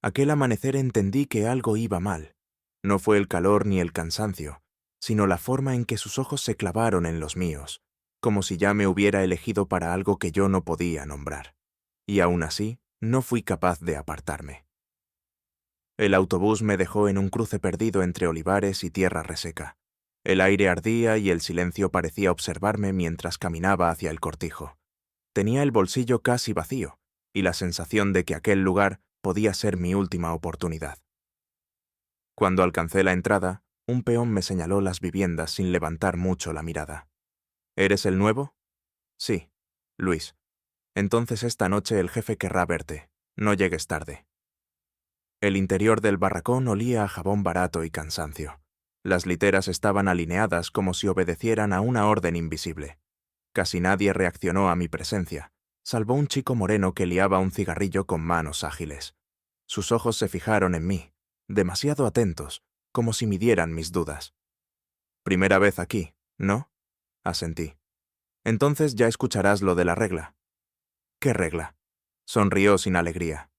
Aquel amanecer entendí que algo iba mal. No fue el calor ni el cansancio, sino la forma en que sus ojos se clavaron en los míos, como si ya me hubiera elegido para algo que yo no podía nombrar. Y aún así, no fui capaz de apartarme. El autobús me dejó en un cruce perdido entre olivares y tierra reseca. El aire ardía y el silencio parecía observarme mientras caminaba hacia el cortijo. Tenía el bolsillo casi vacío, y la sensación de que aquel lugar podía ser mi última oportunidad. Cuando alcancé la entrada, un peón me señaló las viviendas sin levantar mucho la mirada. ¿Eres el nuevo? Sí, Luis. Entonces esta noche el jefe querrá verte. No llegues tarde. El interior del barracón olía a jabón barato y cansancio. Las literas estaban alineadas como si obedecieran a una orden invisible. Casi nadie reaccionó a mi presencia, salvo un chico moreno que liaba un cigarrillo con manos ágiles. Sus ojos se fijaron en mí, demasiado atentos, como si midieran mis dudas. «Primera vez aquí, ¿no?», asentí. «Entonces ya escucharás lo de la regla». «¿Qué regla?», sonrió sin alegría.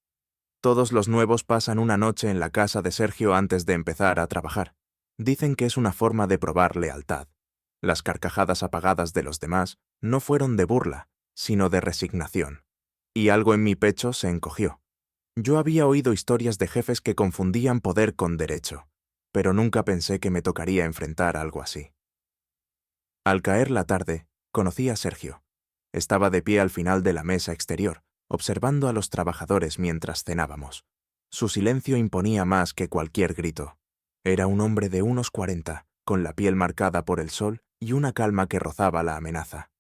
«Todos los nuevos pasan una noche en la casa de Sergio antes de empezar a trabajar. Dicen que es una forma de probar lealtad». Las carcajadas apagadas de los demás no fueron de burla, sino de resignación. Y algo en mi pecho se encogió. Yo había oído historias de jefes que confundían poder con derecho, pero nunca pensé que me tocaría enfrentar algo así. Al caer la tarde, conocí a Sergio. Estaba de pie al final de la mesa exterior, observando a los trabajadores mientras cenábamos. Su silencio imponía más que cualquier grito. Era un hombre de unos 40, con la piel marcada por el sol y una calma que rozaba la amenaza.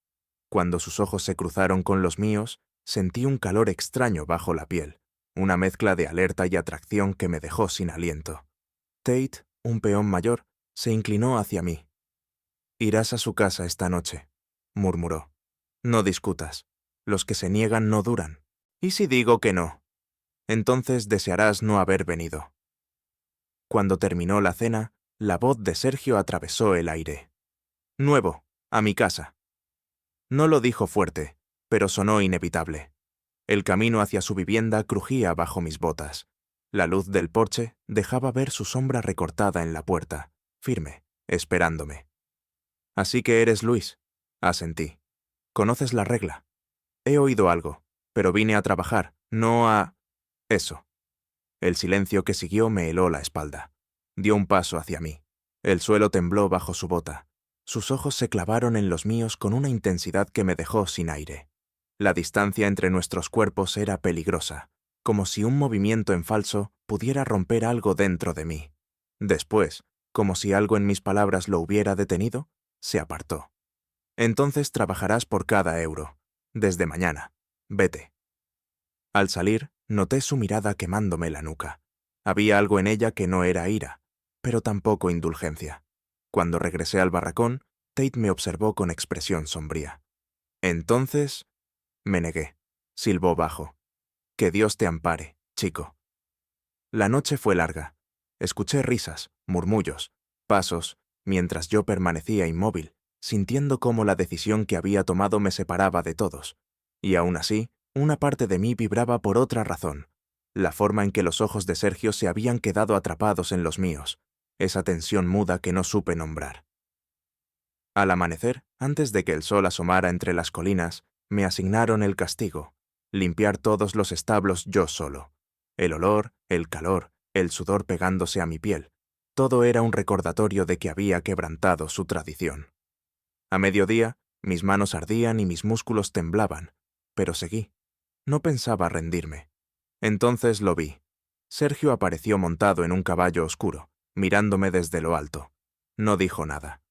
Cuando sus ojos se cruzaron con los míos, sentí un calor extraño bajo la piel, una mezcla de alerta y atracción que me dejó sin aliento. Tate, un peón mayor, se inclinó hacia mí. «Irás a su casa esta noche», murmuró. «No discutas. Los que se niegan no duran. ¿Y si digo que no? Entonces desearás no haber venido». Cuando terminó la cena, la voz de Sergio atravesó el aire. «Nuevo, a mi casa». No lo dijo fuerte, pero sonó inevitable. El camino hacia su vivienda crujía bajo mis botas. La luz del porche dejaba ver su sombra recortada en la puerta, firme, esperándome. «Así que eres Luis», asentí. «Conoces la regla». «He oído algo, pero vine a trabajar, no a...» «Eso». El silencio que siguió me heló la espalda. Dio un paso hacia mí. El suelo tembló bajo su bota. Sus ojos se clavaron en los míos con una intensidad que me dejó sin aire. La distancia entre nuestros cuerpos era peligrosa, como si un movimiento en falso pudiera romper algo dentro de mí. Después, como si algo en mis palabras lo hubiera detenido, se apartó. «Entonces trabajarás por cada euro. Desde mañana. Vete». Al salir, noté su mirada quemándome la nuca. Había algo en ella que no era ira, pero tampoco indulgencia. Cuando regresé al barracón, Tate me observó con expresión sombría. «Entonces...», me negué. Silbó bajo. «Que Dios te ampare, chico». La noche fue larga. Escuché risas, murmullos, pasos, mientras yo permanecía inmóvil, sintiendo cómo la decisión que había tomado me separaba de todos. Y aún así, una parte de mí vibraba por otra razón, la forma en que los ojos de Sergio se habían quedado atrapados en los míos, esa tensión muda que no supe nombrar. Al amanecer, antes de que el sol asomara entre las colinas, me asignaron el castigo, limpiar todos los establos yo solo. El olor, el calor, el sudor pegándose a mi piel, todo era un recordatorio de que había quebrantado su tradición. A mediodía, mis manos ardían y mis músculos temblaban, pero seguí. No pensaba rendirme. Entonces lo vi. Sergio apareció montado en un caballo oscuro, mirándome desde lo alto. No dijo nada.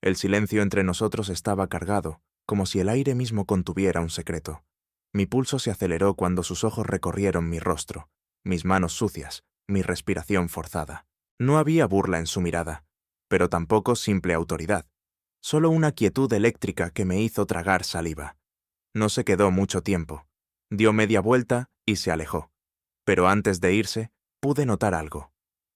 El silencio entre nosotros estaba cargado, como si el aire mismo contuviera un secreto. Mi pulso se aceleró cuando sus ojos recorrieron mi rostro, mis manos sucias, mi respiración forzada. No había burla en su mirada, pero tampoco simple autoridad. Solo una quietud eléctrica que me hizo tragar saliva. No se quedó mucho tiempo. Dio media vuelta y se alejó. Pero antes de irse, pude notar algo.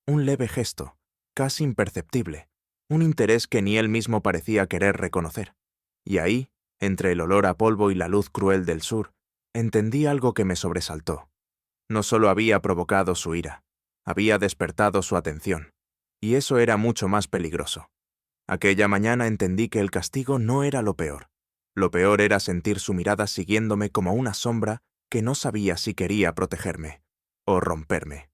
Un leve gesto, casi imperceptible. Un interés que ni él mismo parecía querer reconocer. Y ahí, entre el olor a polvo y la luz cruel del sur, entendí algo que me sobresaltó. No solo había provocado su ira, había despertado su atención. Y eso era mucho más peligroso. Aquella mañana entendí que el castigo no era lo peor. Lo peor era sentir su mirada siguiéndome como una sombra que no sabía si quería protegerme o romperme.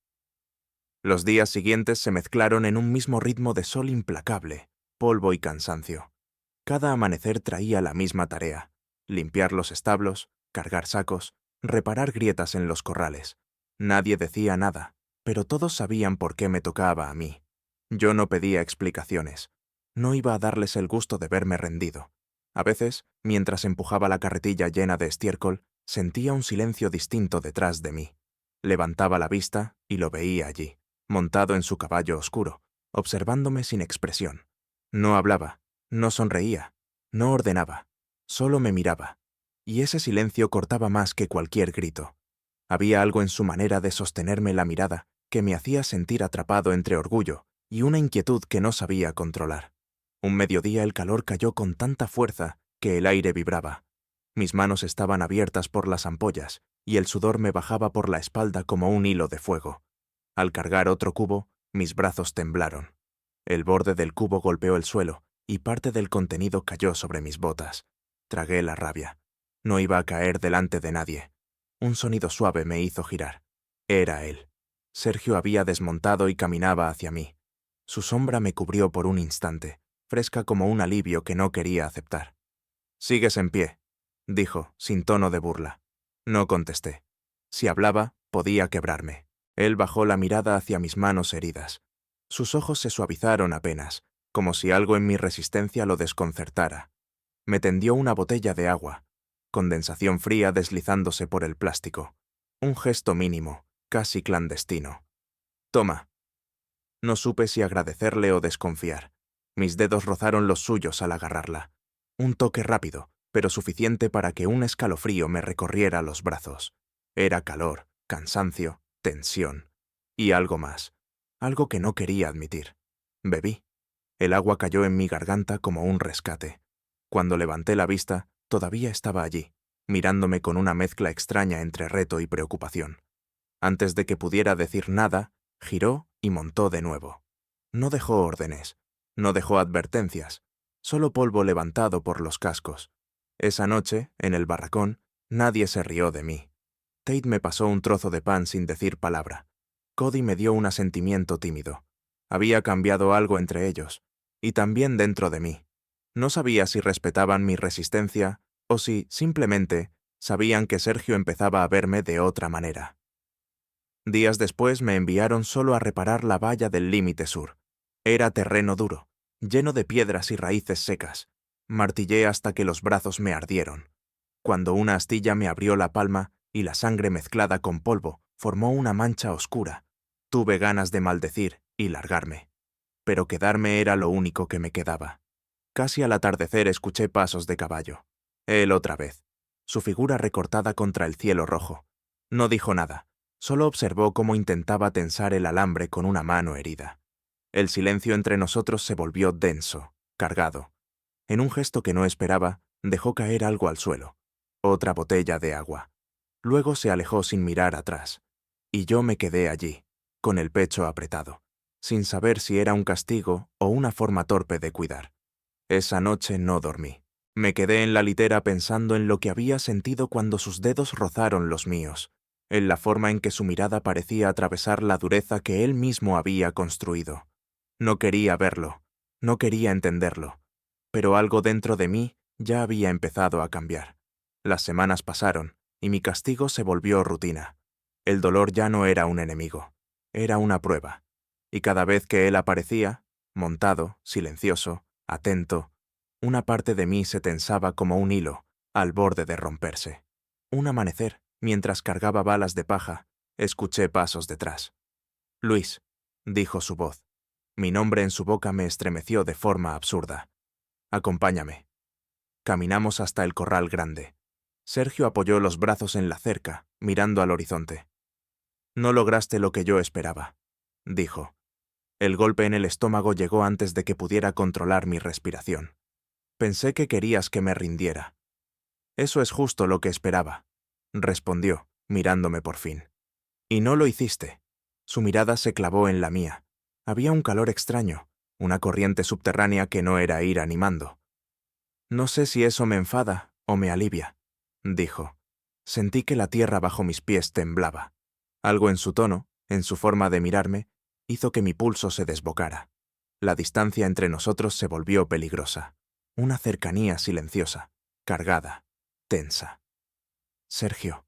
Los días siguientes se mezclaron en un mismo ritmo de sol implacable, polvo y cansancio. Cada amanecer traía la misma tarea: limpiar los establos, cargar sacos, reparar grietas en los corrales. Nadie decía nada, pero todos sabían por qué me tocaba a mí. Yo no pedía explicaciones. No iba a darles el gusto de verme rendido. A veces, mientras empujaba la carretilla llena de estiércol, sentía un silencio distinto detrás de mí. Levantaba la vista y lo veía allí, montado en su caballo oscuro, observándome sin expresión. No hablaba, no sonreía, no ordenaba, solo me miraba. Y ese silencio cortaba más que cualquier grito. Había algo en su manera de sostenerme la mirada que me hacía sentir atrapado entre orgullo y una inquietud que no sabía controlar. Un mediodía el calor cayó con tanta fuerza que el aire vibraba. Mis manos estaban abiertas por las ampollas y el sudor me bajaba por la espalda como un hilo de fuego. Al cargar otro cubo, mis brazos temblaron. El borde del cubo golpeó el suelo y parte del contenido cayó sobre mis botas. Tragué la rabia. No iba a caer delante de nadie. Un sonido suave me hizo girar. Era él. Sergio había desmontado y caminaba hacia mí. Su sombra me cubrió por un instante, fresca como un alivio que no quería aceptar. «Sigues en pie», dijo, sin tono de burla. No contesté. Si hablaba, podía quebrarme. Él bajó la mirada hacia mis manos heridas. Sus ojos se suavizaron apenas, como si algo en mi resistencia lo desconcertara. Me tendió una botella de agua, condensación fría deslizándose por el plástico. Un gesto mínimo, casi clandestino. «Toma». No supe si agradecerle o desconfiar. Mis dedos rozaron los suyos al agarrarla. Un toque rápido, pero suficiente para que un escalofrío me recorriera los brazos. Era calor, cansancio, tensión. Y algo más. Algo que no quería admitir. Bebí. El agua cayó en mi garganta como un rescate. Cuando levanté la vista, todavía estaba allí, mirándome con una mezcla extraña entre reto y preocupación. Antes de que pudiera decir nada, giró y montó de nuevo. No dejó órdenes, no dejó advertencias, solo polvo levantado por los cascos. Esa noche, en el barracón, nadie se rió de mí. Tate me pasó un trozo de pan sin decir palabra. Cody me dio un asentimiento tímido. Había cambiado algo entre ellos, y también dentro de mí. No sabía si respetaban mi resistencia o si, simplemente, sabían que Sergio empezaba a verme de otra manera. Días después me enviaron solo a reparar la valla del límite sur. Era terreno duro, lleno de piedras y raíces secas. Martillé hasta que los brazos me ardieron. Cuando una astilla me abrió la palma y la sangre mezclada con polvo formó una mancha oscura, tuve ganas de maldecir y largarme. Pero quedarme era lo único que me quedaba. Casi al atardecer escuché pasos de caballo. Él otra vez, su figura recortada contra el cielo rojo. No dijo nada. Solo observó cómo intentaba tensar el alambre con una mano herida. El silencio entre nosotros se volvió denso, cargado. En un gesto que no esperaba, dejó caer algo al suelo. Otra botella de agua. Luego se alejó sin mirar atrás. Y yo me quedé allí, con el pecho apretado, sin saber si era un castigo o una forma torpe de cuidar. Esa noche no dormí. Me quedé en la litera pensando en lo que había sentido cuando sus dedos rozaron los míos, en la forma en que su mirada parecía atravesar la dureza que él mismo había construido. No quería verlo, no quería entenderlo, pero algo dentro de mí ya había empezado a cambiar. Las semanas pasaron, y mi castigo se volvió rutina. El dolor ya no era un enemigo, era una prueba, y cada vez que él aparecía, montado, silencioso, atento, una parte de mí se tensaba como un hilo, al borde de romperse. Un amanecer, mientras cargaba balas de paja, escuché pasos detrás. «Luis», dijo su voz. Mi nombre en su boca me estremeció de forma absurda. «Acompáñame». Caminamos hasta el corral grande. Sergio apoyó los brazos en la cerca, mirando al horizonte. «No lograste lo que yo esperaba», dijo. El golpe en el estómago llegó antes de que pudiera controlar mi respiración. «Pensé que querías que me rindiera». «Eso es justo lo que esperaba», respondió, mirándome por fin. Y no lo hiciste. Su mirada se clavó en la mía. Había un calor extraño, una corriente subterránea que no era ir animando. No sé si eso me enfada o me alivia, dijo. Sentí que la tierra bajo mis pies temblaba. Algo en su tono, en su forma de mirarme, hizo que mi pulso se desbocara. La distancia entre nosotros se volvió peligrosa. Una cercanía silenciosa, cargada, tensa. Sergio,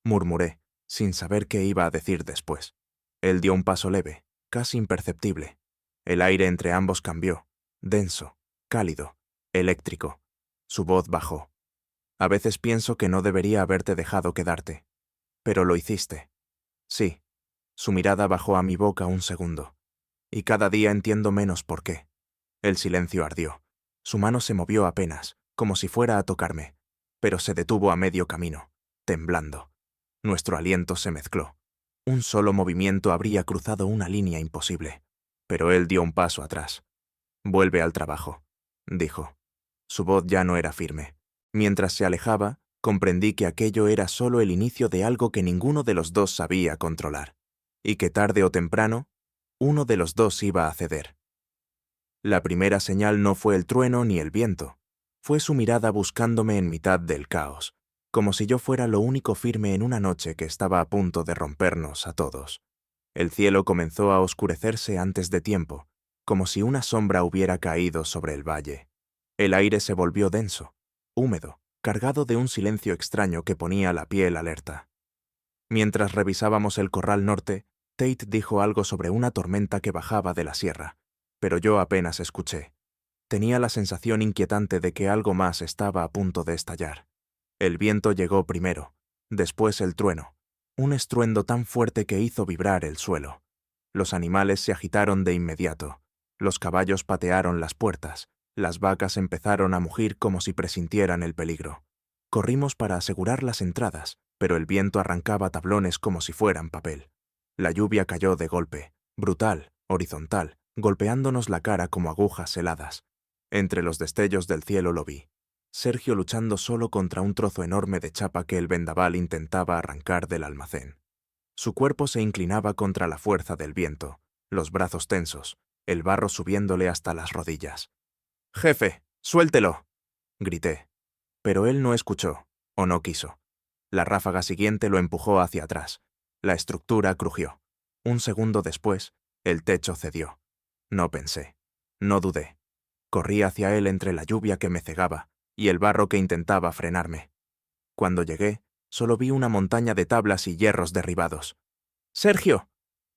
murmuré, sin saber qué iba a decir después. Él dio un paso leve, casi imperceptible. El aire entre ambos cambió, denso, cálido, eléctrico. Su voz bajó. A veces pienso que no debería haberte dejado quedarte. Pero lo hiciste. Sí. Su mirada bajó a mi boca un segundo. Y cada día entiendo menos por qué. El silencio ardió. Su mano se movió apenas, como si fuera a tocarme, pero se detuvo a medio camino, temblando. Nuestro aliento se mezcló. Un solo movimiento habría cruzado una línea imposible, pero él dio un paso atrás. Vuelve al trabajo, dijo. Su voz ya no era firme. Mientras se alejaba, comprendí que aquello era solo el inicio de algo que ninguno de los dos sabía controlar, y que tarde o temprano, uno de los dos iba a ceder. La primera señal no fue el trueno ni el viento, fue su mirada buscándome en mitad del caos, como si yo fuera lo único firme en una noche que estaba a punto de rompernos a todos. El cielo comenzó a oscurecerse antes de tiempo, como si una sombra hubiera caído sobre el valle. El aire se volvió denso, húmedo, cargado de un silencio extraño que ponía la piel alerta. Mientras revisábamos el corral norte, Tate dijo algo sobre una tormenta que bajaba de la sierra, pero yo apenas escuché. Tenía la sensación inquietante de que algo más estaba a punto de estallar. El viento llegó primero, después el trueno, un estruendo tan fuerte que hizo vibrar el suelo. Los animales se agitaron de inmediato, los caballos patearon las puertas, las vacas empezaron a mugir como si presintieran el peligro. Corrimos para asegurar las entradas, pero el viento arrancaba tablones como si fueran papel. La lluvia cayó de golpe, brutal, horizontal, golpeándonos la cara como agujas heladas. Entre los destellos del cielo lo vi. Sergio luchando solo contra un trozo enorme de chapa que el vendaval intentaba arrancar del almacén. Su cuerpo se inclinaba contra la fuerza del viento, los brazos tensos, el barro subiéndole hasta las rodillas. «Jefe, suéltelo», grité. Pero él no escuchó, o no quiso. La ráfaga siguiente lo empujó hacia atrás. La estructura crujió. Un segundo después, el techo cedió. No pensé. No dudé. Corrí hacia él entre la lluvia que me cegaba y el barro que intentaba frenarme. Cuando llegué, solo vi una montaña de tablas y hierros derribados. «¡Sergio!».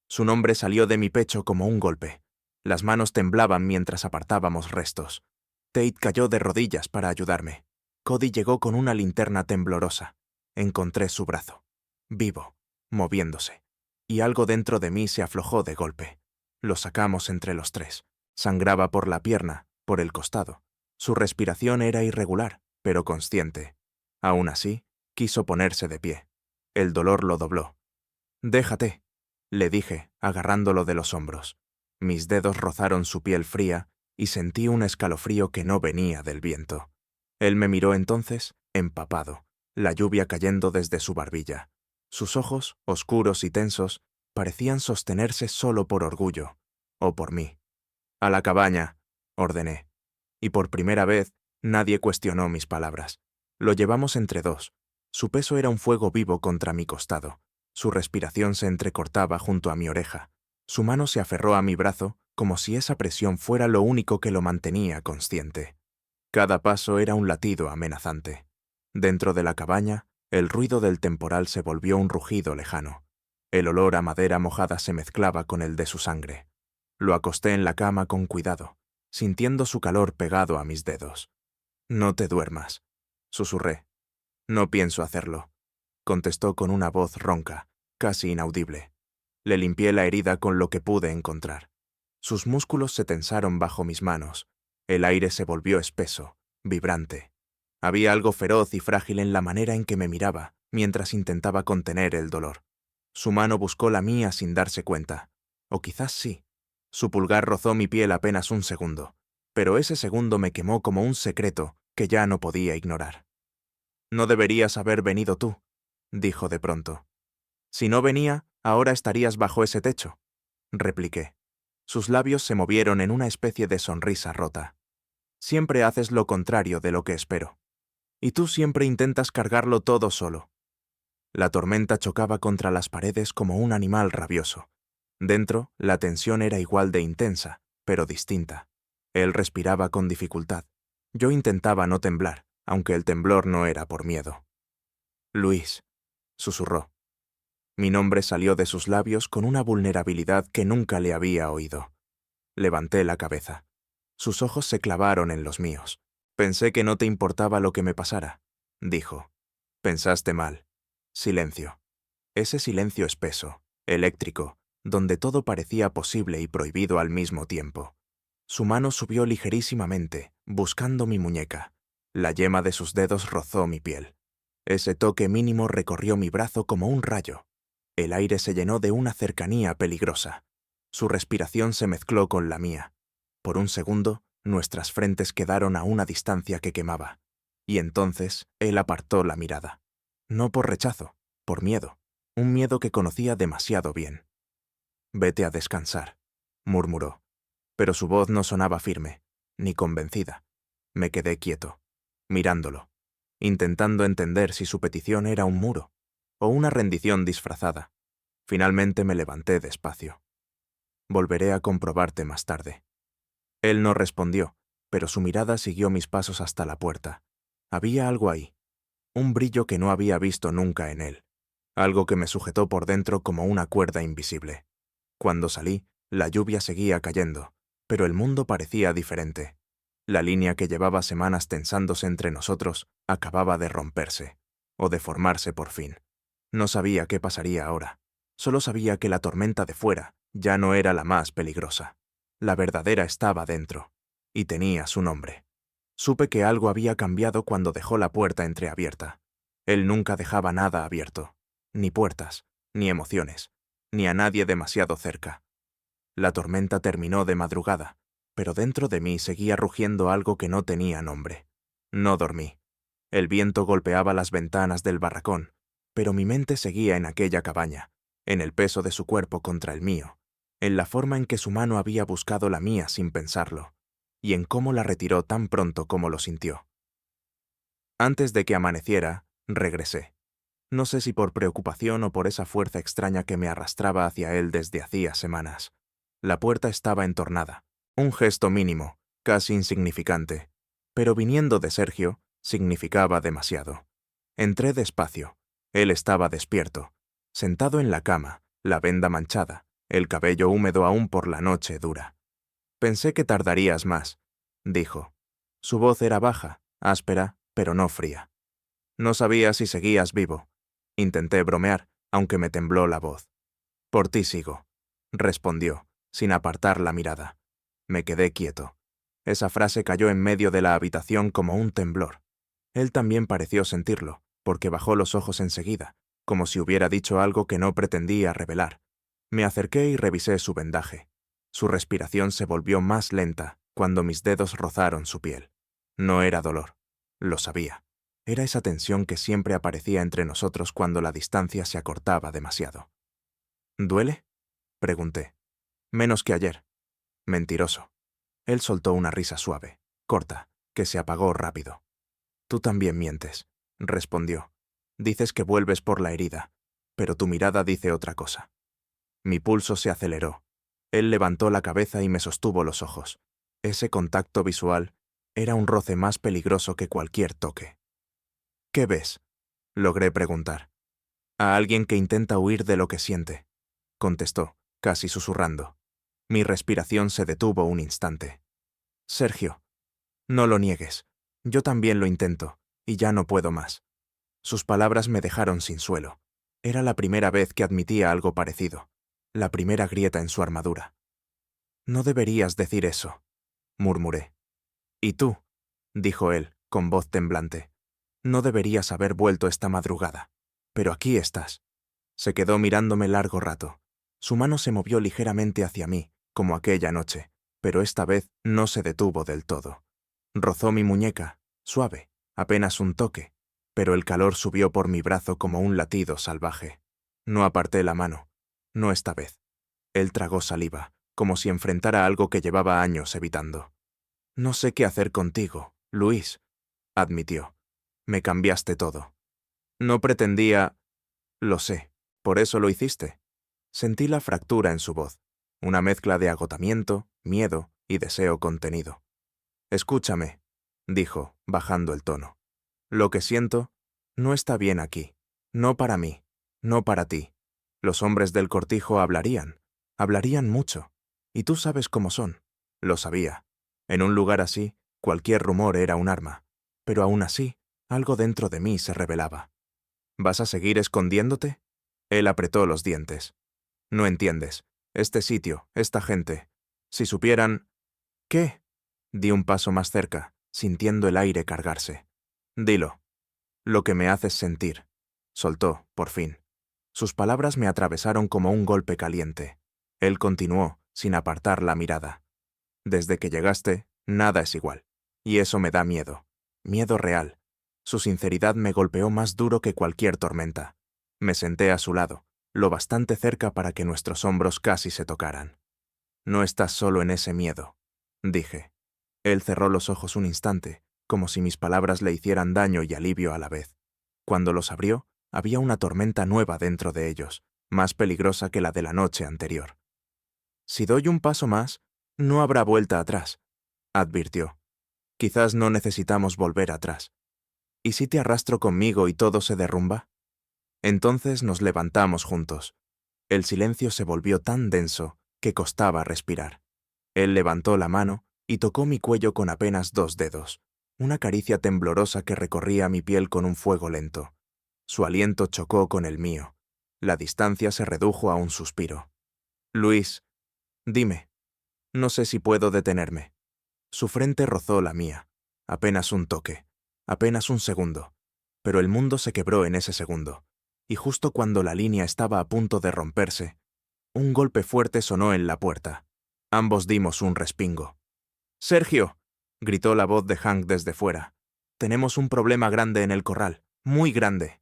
Su nombre salió de mi pecho como un golpe. Las manos temblaban mientras apartábamos restos. Tate cayó de rodillas para ayudarme. Cody llegó con una linterna temblorosa. Encontré su brazo. Vivo, moviéndose. Y algo dentro de mí se aflojó de golpe. Lo sacamos entre los tres. Sangraba por la pierna, por el costado. Su respiración era irregular, pero consciente. Aún así, quiso ponerse de pie. El dolor lo dobló. «Déjate», le dije, agarrándolo de los hombros. Mis dedos rozaron su piel fría y sentí un escalofrío que no venía del viento. Él me miró entonces, empapado, la lluvia cayendo desde su barbilla. Sus ojos, oscuros y tensos, parecían sostenerse solo por orgullo, o por mí. «A la cabaña», ordené. Y por primera vez, nadie cuestionó mis palabras. Lo llevamos entre dos. Su peso era un fuego vivo contra mi costado. Su respiración se entrecortaba junto a mi oreja. Su mano se aferró a mi brazo, como si esa presión fuera lo único que lo mantenía consciente. Cada paso era un latido amenazante. Dentro de la cabaña, el ruido del temporal se volvió un rugido lejano. El olor a madera mojada se mezclaba con el de su sangre. Lo acosté en la cama con cuidado, sintiendo su calor pegado a mis dedos. «No te duermas», susurré. «No pienso hacerlo», contestó con una voz ronca, casi inaudible. Le limpié la herida con lo que pude encontrar. Sus músculos se tensaron bajo mis manos. El aire se volvió espeso, vibrante. Había algo feroz y frágil en la manera en que me miraba, mientras intentaba contener el dolor. Su mano buscó la mía sin darse cuenta. O quizás sí. Su pulgar rozó mi piel apenas un segundo, pero ese segundo me quemó como un secreto que ya no podía ignorar. «No deberías haber venido tú», dijo de pronto. «Si no venía, Ahora estarías bajo ese techo, repliqué. Sus labios se movieron en una especie de sonrisa rota. Siempre haces lo contrario de lo que espero. Y tú siempre intentas cargarlo todo solo. La tormenta chocaba contra las paredes como un animal rabioso. Dentro, la tensión era igual de intensa, pero distinta. Él respiraba con dificultad. Yo intentaba no temblar, aunque el temblor no era por miedo. Luis, susurró. Mi nombre salió de sus labios con una vulnerabilidad que nunca le había oído. Levanté la cabeza. Sus ojos se clavaron en los míos. Pensé que no te importaba lo que me pasara, dijo. Pensaste mal. Silencio. Ese silencio espeso, eléctrico, donde todo parecía posible y prohibido al mismo tiempo. Su mano subió ligerísimamente, buscando mi muñeca. La yema de sus dedos rozó mi piel. Ese toque mínimo recorrió mi brazo como un rayo. El aire se llenó de una cercanía peligrosa. Su respiración se mezcló con la mía. Por un segundo, nuestras frentes quedaron a una distancia que quemaba. Y entonces, él apartó la mirada. No por rechazo, por miedo. Un miedo que conocía demasiado bien. Vete a descansar, murmuró. Pero su voz no sonaba firme, ni convencida. Me quedé quieto, mirándolo, intentando entender si su petición era un muro o una rendición disfrazada. Finalmente me levanté despacio. Volveré a comprobarte más tarde. Él no respondió, pero su mirada siguió mis pasos hasta la puerta. Había algo ahí, un brillo que no había visto nunca en él, algo que me sujetó por dentro como una cuerda invisible. Cuando salí, la lluvia seguía cayendo, pero el mundo parecía diferente. La línea que llevaba semanas tensándose entre nosotros acababa de romperse, o de formarse por fin. No sabía qué pasaría ahora. Solo sabía que la tormenta de fuera ya no era la más peligrosa. La verdadera estaba dentro, y tenía su nombre. Supe que algo había cambiado cuando dejó la puerta entreabierta. Él nunca dejaba nada abierto, ni puertas, ni emociones, ni a nadie demasiado cerca. La tormenta terminó de madrugada, pero dentro de mí seguía rugiendo algo que no tenía nombre. No dormí. El viento golpeaba las ventanas del barracón, pero mi mente seguía en aquella cabaña, en el peso de su cuerpo contra el mío, en la forma en que su mano había buscado la mía sin pensarlo, y en cómo la retiró tan pronto como lo sintió. Antes de que amaneciera, regresé. No sé si por preocupación o por esa fuerza extraña que me arrastraba hacia él desde hacía semanas. La puerta estaba entornada, un gesto mínimo, casi insignificante, pero viniendo de Sergio, significaba demasiado. Entré despacio. Él estaba despierto, sentado en la cama, la venda manchada, el cabello húmedo aún por la noche dura. Pensé que tardarías más, dijo. Su voz era baja, áspera, pero no fría. No sabía si seguías vivo. Intenté bromear, aunque me tembló la voz. Por ti sigo, respondió, sin apartar la mirada. Me quedé quieto. Esa frase cayó en medio de la habitación como un temblor. Él también pareció sentirlo, porque bajó los ojos enseguida, como si hubiera dicho algo que no pretendía revelar. Me acerqué y revisé su vendaje. Su respiración se volvió más lenta cuando mis dedos rozaron su piel. No era dolor. Lo sabía. Era esa tensión que siempre aparecía entre nosotros cuando la distancia se acortaba demasiado. ¿Duele?, pregunté. Menos que ayer. Mentiroso. Él soltó una risa suave, corta, que se apagó rápido. Tú también mientes, respondió. Dices que vuelves por la herida, pero tu mirada dice otra cosa. Mi pulso se aceleró. Él levantó la cabeza y me sostuvo los ojos. Ese contacto visual era un roce más peligroso que cualquier toque. ¿Qué ves?, logré preguntar. A alguien que intenta huir de lo que siente, contestó, casi susurrando. Mi respiración se detuvo un instante. Sergio, no lo niegues. Yo también lo intento, y ya no puedo más. Sus palabras me dejaron sin suelo. Era la primera vez que admitía algo parecido, la primera grieta en su armadura. No deberías decir eso, murmuré. ¿Y tú?, dijo él, con voz temblante. No deberías haber vuelto esta madrugada, pero aquí estás. Se quedó mirándome largo rato. Su mano se movió ligeramente hacia mí, como aquella noche, pero esta vez no se detuvo del todo. Rozó mi muñeca, suave, apenas un toque, pero el calor subió por mi brazo como un latido salvaje. No aparté la mano. No esta vez. Él tragó saliva, como si enfrentara algo que llevaba años evitando. No sé qué hacer contigo, Luis, admitió. Me cambiaste todo. No pretendía... Lo sé, por eso lo hiciste. Sentí la fractura en su voz, una mezcla de agotamiento, miedo y deseo contenido. Escúchame, dijo, bajando el tono. Lo que siento no está bien aquí. No para mí, no para ti. Los hombres del cortijo hablarían mucho. Y tú sabes cómo son. Lo sabía. En un lugar así, cualquier rumor era un arma. Pero aún así, algo dentro de mí se rebelaba. ¿Vas a seguir escondiéndote? Él apretó los dientes. No entiendes. Este sitio, esta gente. Si supieran... ¿Qué? Di un paso más cerca, sintiendo el aire cargarse. Dilo. Lo que me haces sentir. Soltó, por fin. Sus palabras me atravesaron como un golpe caliente. Él continuó, sin apartar la mirada. Desde que llegaste, nada es igual. Y eso me da miedo. Miedo real. Su sinceridad me golpeó más duro que cualquier tormenta. Me senté a su lado, lo bastante cerca para que nuestros hombros casi se tocaran. No estás solo en ese miedo, dije. Él cerró los ojos un instante, como si mis palabras le hicieran daño y alivio a la vez. Cuando los abrió, había una tormenta nueva dentro de ellos, más peligrosa que la de la noche anterior. Si doy un paso más, no habrá vuelta atrás, advirtió. Quizás no necesitamos volver atrás. ¿Y si te arrastro conmigo y todo se derrumba? Entonces nos levantamos juntos. El silencio se volvió tan denso que costaba respirar. Él levantó la mano y tocó mi cuello con apenas 2 dedos, una caricia temblorosa que recorría mi piel con un fuego lento. Su aliento chocó con el mío. La distancia se redujo a un suspiro. Luis, dime. No sé si puedo detenerme. Su frente rozó la mía. Apenas un toque. Apenas un segundo. Pero el mundo se quebró en ese segundo. Y justo cuando la línea estaba a punto de romperse, un golpe fuerte sonó en la puerta. Ambos dimos un respingo. «¡Sergio!», gritó la voz de Hank desde fuera. «Tenemos un problema grande en el corral, muy grande».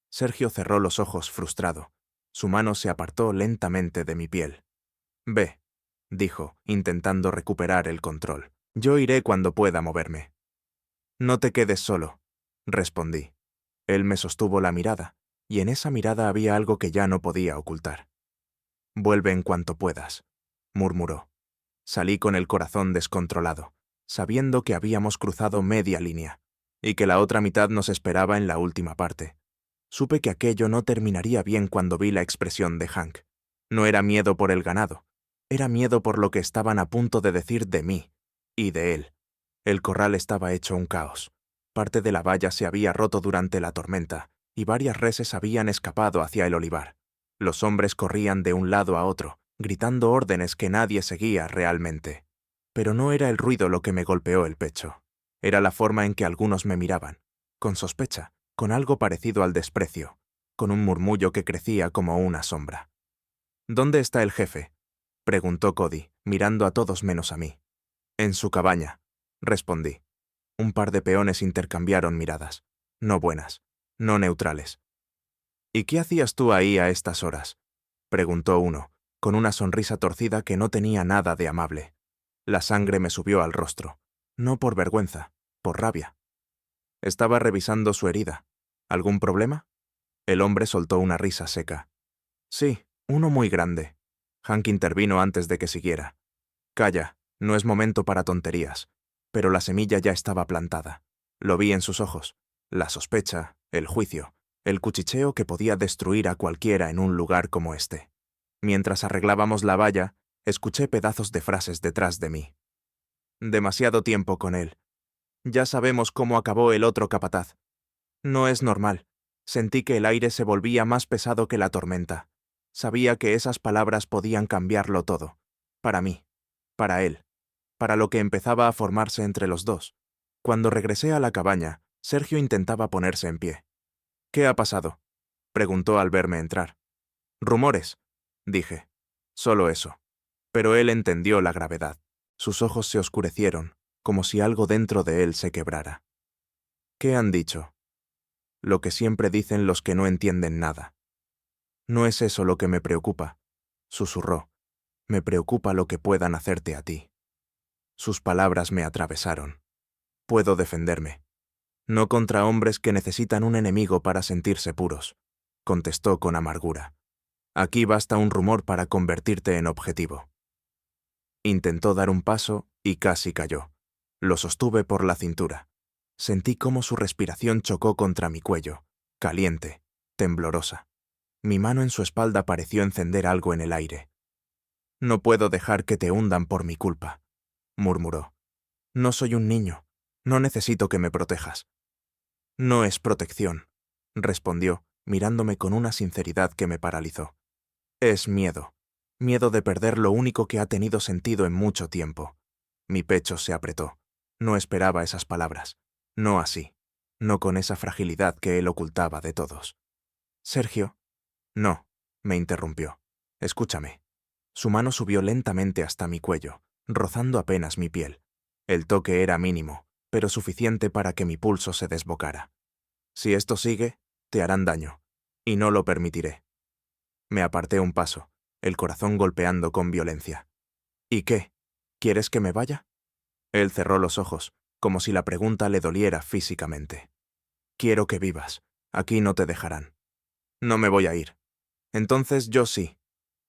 Sergio cerró los ojos frustrado. Su mano se apartó lentamente de mi piel. «Ve», dijo, intentando recuperar el control. «Yo iré cuando pueda moverme». «No te quedes solo», respondí. Él me sostuvo la mirada, y en esa mirada había algo que ya no podía ocultar. «Vuelve en cuanto puedas», murmuró. Salí con el corazón descontrolado, sabiendo que habíamos cruzado media línea, y que la otra mitad nos esperaba en la última parte. Supe que aquello no terminaría bien cuando vi la expresión de Hank. No era miedo por el ganado, era miedo por lo que estaban a punto de decir de mí y de él. El corral estaba hecho un caos. Parte de la valla se había roto durante la tormenta, y varias reses habían escapado hacia el olivar. Los hombres corrían de un lado a otro, gritando órdenes que nadie seguía realmente. Pero no era el ruido lo que me golpeó el pecho. Era la forma en que algunos me miraban, con sospecha, con algo parecido al desprecio, con un murmullo que crecía como una sombra. «¿Dónde está el jefe?», preguntó Cody, mirando a todos menos a mí. «En su cabaña», respondí. Un par de peones intercambiaron miradas, no buenas, no neutrales. «¿Y qué hacías tú ahí a estas horas?», preguntó uno, con una sonrisa torcida que no tenía nada de amable. La sangre me subió al rostro, no por vergüenza, por rabia. Estaba revisando su herida. ¿Algún problema? El hombre soltó una risa seca. Sí, uno muy grande. Hank intervino antes de que siguiera. Calla, no es momento para tonterías. Pero la semilla ya estaba plantada. Lo vi en sus ojos. La sospecha, el juicio, el cuchicheo que podía destruir a cualquiera en un lugar como este. Mientras arreglábamos la valla, escuché pedazos de frases detrás de mí. Demasiado tiempo con él. Ya sabemos cómo acabó el otro capataz. No es normal. Sentí que el aire se volvía más pesado que la tormenta. Sabía que esas palabras podían cambiarlo todo. Para mí. Para él. Para lo que empezaba a formarse entre los dos. Cuando regresé a la cabaña, Sergio intentaba ponerse en pie. «¿Qué ha pasado?», preguntó al verme entrar. «Rumores», dije. Solo eso. Pero él entendió la gravedad. Sus ojos se oscurecieron, como si algo dentro de él se quebrara. «¿Qué han dicho?». «Lo que siempre dicen los que no entienden nada». «No es eso lo que me preocupa», susurró. Me preocupa lo que puedan hacerte a ti. Sus palabras me atravesaron. Puedo defenderme. No contra hombres que necesitan un enemigo para sentirse puros, contestó con amargura. Aquí basta un rumor para convertirte en objetivo. Intentó dar un paso y casi cayó. Lo sostuve por la cintura. Sentí cómo su respiración chocó contra mi cuello, caliente, temblorosa. Mi mano en su espalda pareció encender algo en el aire. No puedo dejar que te hundan por mi culpa, murmuró. No soy un niño. No necesito que me protejas. No es protección, respondió, mirándome con una sinceridad que me paralizó. Es miedo. Miedo de perder lo único que ha tenido sentido en mucho tiempo. Mi pecho se apretó. No esperaba esas palabras. No así. No con esa fragilidad que él ocultaba de todos. Sergio. No, me interrumpió. Escúchame. Su mano subió lentamente hasta mi cuello, rozando apenas mi piel. El toque era mínimo, pero suficiente para que mi pulso se desbocara. Si esto sigue, te harán daño, y no lo permitiré. Me aparté un paso, el corazón golpeando con violencia. ¿Y qué? ¿Quieres que me vaya? Él cerró los ojos, como si la pregunta le doliera físicamente. Quiero que vivas. Aquí no te dejarán. No me voy a ir. Entonces yo sí,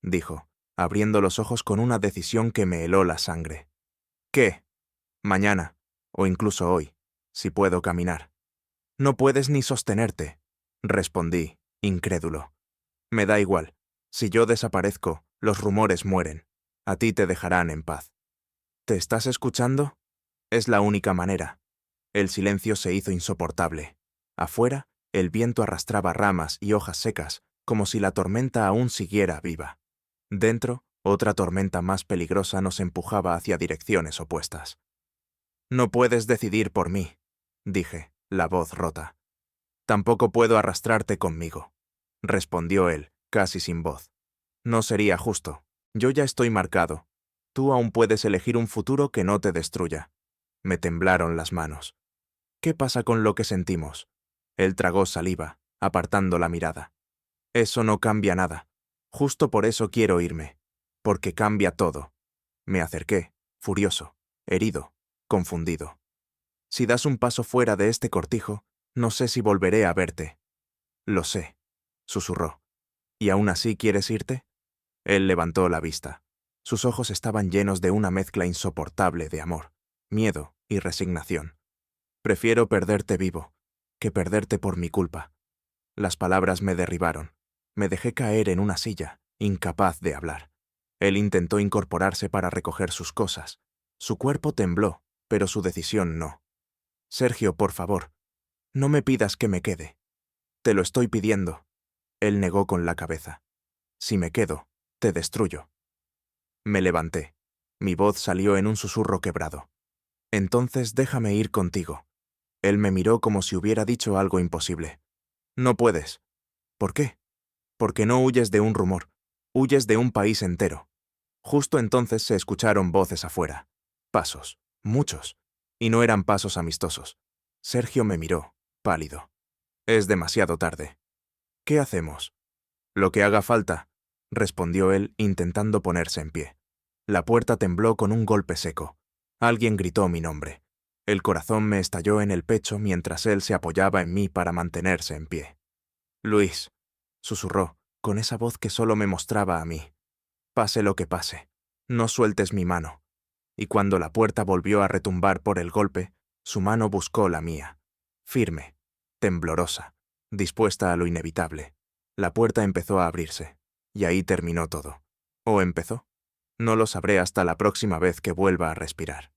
dijo, abriendo los ojos con una decisión que me heló la sangre. ¿Qué? Mañana, o incluso hoy, si puedo caminar. No puedes ni sostenerte, respondí, incrédulo. Me da igual. Si yo desaparezco, los rumores mueren. A ti te dejarán en paz. ¿Te estás escuchando? Es la única manera. El silencio se hizo insoportable. Afuera, el viento arrastraba ramas y hojas secas, como si la tormenta aún siguiera viva. Dentro, otra tormenta más peligrosa nos empujaba hacia direcciones opuestas. No puedes decidir por mí, dije, la voz rota. Tampoco puedo arrastrarte conmigo, respondió él, casi sin voz. No sería justo. Yo ya estoy marcado. Tú aún puedes elegir un futuro que no te destruya. Me temblaron las manos. ¿Qué pasa con lo que sentimos? Él tragó saliva, apartando la mirada. Eso no cambia nada. Justo por eso quiero irme. Porque cambia todo. Me acerqué, furioso, herido, confundido. Si das un paso fuera de este cortijo, no sé si volveré a verte. Lo sé, susurró. ¿Y aún así quieres irte? Él levantó la vista. Sus ojos estaban llenos de una mezcla insoportable de amor, miedo y resignación. Prefiero perderte vivo, que perderte por mi culpa. Las palabras me derribaron. Me dejé caer en una silla, incapaz de hablar. Él intentó incorporarse para recoger sus cosas. Su cuerpo tembló, pero su decisión no. Sergio, por favor, no me pidas que me quede. Te lo estoy pidiendo. Él negó con la cabeza. Si me quedo, te destruyo. Me levanté. Mi voz salió en un susurro quebrado. Entonces déjame ir contigo. Él me miró como si hubiera dicho algo imposible. No puedes. ¿Por qué? Porque no huyes de un rumor. Huyes de un país entero. Justo entonces se escucharon voces afuera. Pasos. Muchos. Y no eran pasos amistosos. Sergio me miró, pálido. Es demasiado tarde. ¿Qué hacemos? Lo que haga falta, respondió él intentando ponerse en pie. La puerta tembló con un golpe seco. Alguien gritó mi nombre. El corazón me estalló en el pecho mientras él se apoyaba en mí para mantenerse en pie. Luis, susurró, con esa voz que solo me mostraba a mí. Pase lo que pase, no sueltes mi mano. Y cuando la puerta volvió a retumbar por el golpe, su mano buscó la mía. Firme, temblorosa, dispuesta a lo inevitable. La puerta empezó a abrirse, y ahí terminó todo. ¿O empezó? No lo sabré hasta la próxima vez que vuelva a respirar.